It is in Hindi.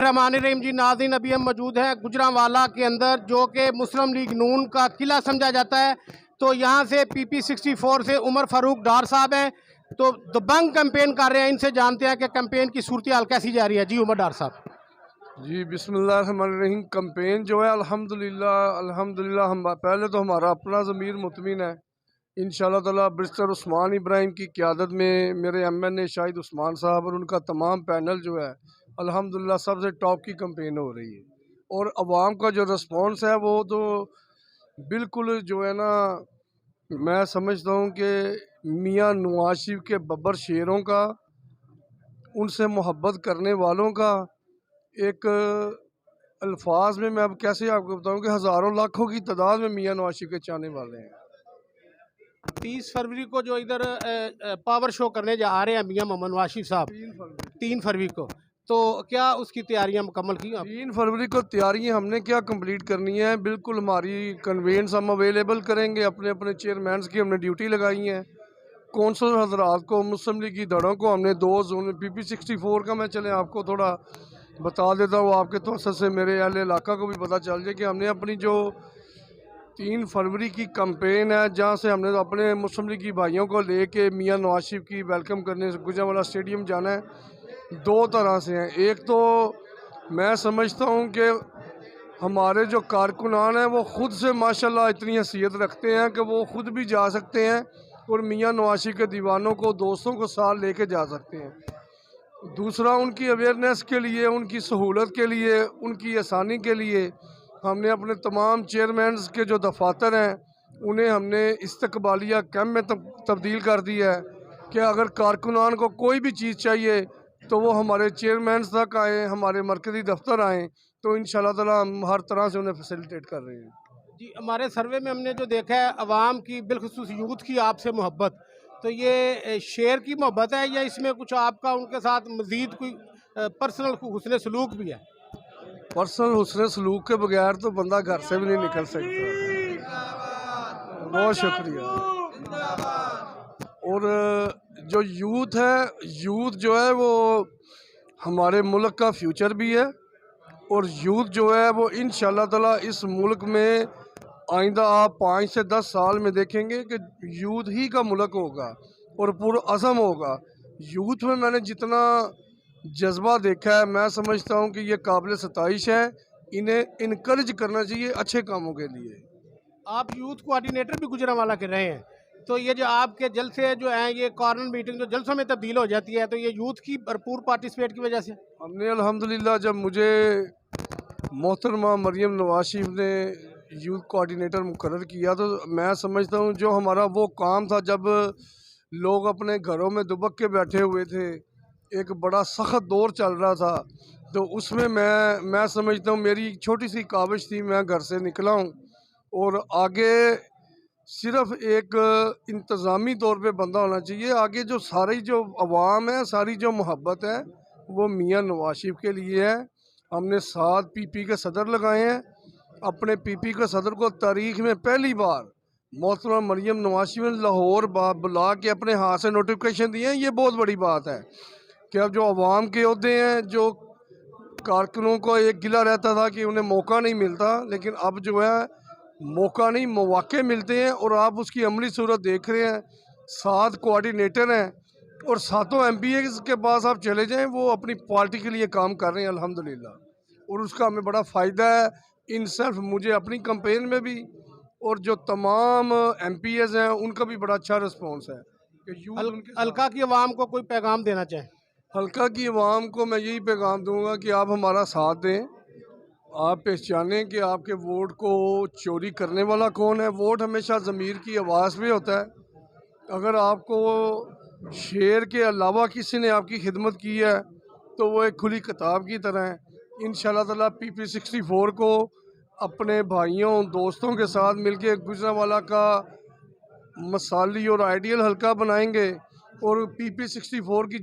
रहमानिर्रहीम जी, नाज़रीन अभी हम मौजूद हैं गुजरांवाला के अंदर, जो कि मुस्लिम लीग नून का किला समझा जाता है। तो यहाँ से PP 64 से उमर फारूक डार साहब हैं, तो दबंग कैंपेन कर रहे हैं। इनसे जानते हैं कि कैंपेन की सूरत हाल कैसी जा रही है। जी उमर डार साहब। जी बिस्मिल्लाहिर्रहमानिर्रहीम। कैंपेन जो है अल्हम्दुलिल्लाह अल्हम्दुलिल्लाह, हम पहले तो हमारा अपना ज़मीर मुतमिन है। इंशाअल्लाह ताला बैरिस्टर उस्मान इब्राहिम की क़यादत में मेरे MNA शाहिद उस्मान साहब और उनका तमाम पैनल जो है अल्हम्दुलिल्लाह सबसे टॉप की कैंपेन हो रही है। और आवाम का जो रिस्पॉन्स है वो तो बिल्कुल जो है ना, मैं समझता हूँ कि मियाँ नवाज शरीफ के बब्बर शेरों का, उनसे मोहब्बत करने वालों का एक अल्फाज में मैं अब कैसे आपको बताऊं कि हज़ारों लाखों की तादाद में मियाँ नवाज शरीफ के चाहने वाले हैं। 30 फरवरी को जो इधर पावर शो करने जा रहे हैं मियाँ मोहम्मद नवाज शरीफ साहब, 3 फरवरी को, तो क्या उसकी तैयारियां मुकम्मल की आप? 3 फरवरी को तैयारियां हमने क्या कंप्लीट करनी है, बिल्कुल हमारी कन्वेंस हम अवेलेबल करेंगे। अपने अपने चेयरमैन की हमने ड्यूटी लगाई है। कौंसल हजरात को, मुस्लिम लीग की धड़ों को हमने 2 जोन PP 64 का, मैं चले आपको थोड़ा बता देता हूँ, आपके तवज्जुह से मेरे अहले इलाका को भी पता चल जाए कि हमने अपनी जो 3 फरवरी की कैंपेन है, जहाँ से हमने अपने मुस्लिम लीग की भाइयों को लेके मियाँ नवाज शरीफ की वेलकम करने गुजरांवाला स्टेडियम जाना है। 2 तरह से हैं। एक तो मैं समझता हूँ कि हमारे जो कारकुनान हैं वो ख़ुद से माशाल्लाह इतनी हैसियत रखते हैं कि वो ख़ुद भी जा सकते हैं और मियाँ नवाज शरीफ के दीवानों को, दोस्तों को साथ लेके जा सकते हैं। दूसरा, उनकी अवेयरनेस के लिए, उनकी सहूलत के लिए, उनकी आसानी के लिए हमने अपने तमाम चेयरमैन के जो दफातर हैं उन्हें हमने इस्तकबालिया कैंप में तब्दील कर दिया है कि अगर कारकुनान को कोई भी चीज़ चाहिए तो वो हमारे चेयरमैन तक आएँ, हमारे मरकज़ी दफ्तर आएँ, तो इंशाअल्लाह ताला हम हर तरह से उन्हें फैसिलिटेट कर रहे हैं। जी, हमारे सर्वे में हमने जो देखा है अवाम की, बिलखुसूस यूथ की आपसे मोहब्बत, तो ये शेर की मोहब्बत है या इसमें कुछ आपका उनके साथ मज़ीद कोई पर्सनल हुस्न सलूक भी है? पर्सनल हुस्न सलूक के बगैर तो बंदा घर से भी नहीं निकल सकता। बहुत शुक्रिया। और जो यूथ है, यूथ जो है वो हमारे मुल्क का फ्यूचर भी है। और यूथ जो है वो इंशाअल्लाह ताला इस मुल्क में आइंदा आप 5 से 10 साल में देखेंगे कि यूथ ही का मुल्क होगा और पुरअज़म होगा। यूथ में मैंने जितना जज्बा देखा है, मैं समझता हूँ कि ये काबिल सताइश है। इन्हें इनकरेज करना चाहिए अच्छे कामों के लिए। आप यूथ कोऑर्डिनेटर भी गुजरांवाला के रहे हैं, तो ये जो आपके जलसे जो हैं, ये कॉर्नर मीटिंग जो जलसों में तब्दील हो जाती है, तो ये यूथ की भरपूर पार्टिसिपेट की वजह से? हमने अल्हम्दुलिल्लाह, जब मुझे मोहतरमा मरियम नवाज शरीफ ने यूथ कोऑर्डिनेटर मुकर्रर किया, तो मैं समझता हूँ जो हमारा वो काम था, जब लोग अपने घरों में दुबक के बैठे हुए थे, एक बड़ा सख्त दौर चल रहा था, तो उसमें मैं समझता हूँ मेरी एक छोटी सी काविश थी, मैं घर से निकला हूँ और आगे सिर्फ एक इंतज़ामी तौर पे बंदा होना चाहिए। आगे जो सारी जो अवाम है, सारी जो मोहब्बत है वो मियाँ नवाज शरीफ के लिए है। हमने 7 PP के सदर लगाए हैं। अपने PP के सदर को तारीख़ में पहली बार मोहतरमा मरियम नवाज शरीफ ने लाहौर बुला के अपने हाथ से नोटिफिकेशन दिए हैं। ये बहुत बड़ी बात है कि अब जो अवाम के ओहदे हैं, जो कारकुनों को एक गिला रहता था कि उन्हें मौका नहीं मिलता, लेकिन अब जो है मौका नहीं, मौके मिलते हैं और आप उसकी अमली सूरत देख रहे हैं। 7 कोऑर्डिनेटर हैं और 7 MPs के पास आप चले जाएं, वो अपनी पार्टी के लिए काम कर रहे हैं अल्हम्दुलिल्लाह, और उसका हमें बड़ा फ़ायदा है। इन सिर्फ मुझे अपनी कैंपेन में भी और जो तमाम MPs हैं उनका भी बड़ा अच्छा रिस्पॉन्स है कि यूथ हल्का की आवाम को कोई पैगाम देना चाहें? हल्का की आवाम को मैं यही पैगाम दूंगा कि आप हमारा साथ दें। आप पहचानें कि आपके वोट को चोरी करने वाला कौन है। वोट हमेशा ज़मीर की आवाज़ में होता है। अगर आपको शेर के अलावा किसी ने आपकी खिदमत की है तो वो एक खुली किताब की तरह है। इंशाअल्लाह ताला PP 64 को अपने भाइयों, दोस्तों के साथ मिलके गुजरांवाला का मसाली और आइडियल हल्का बनाएंगे और PP 64 की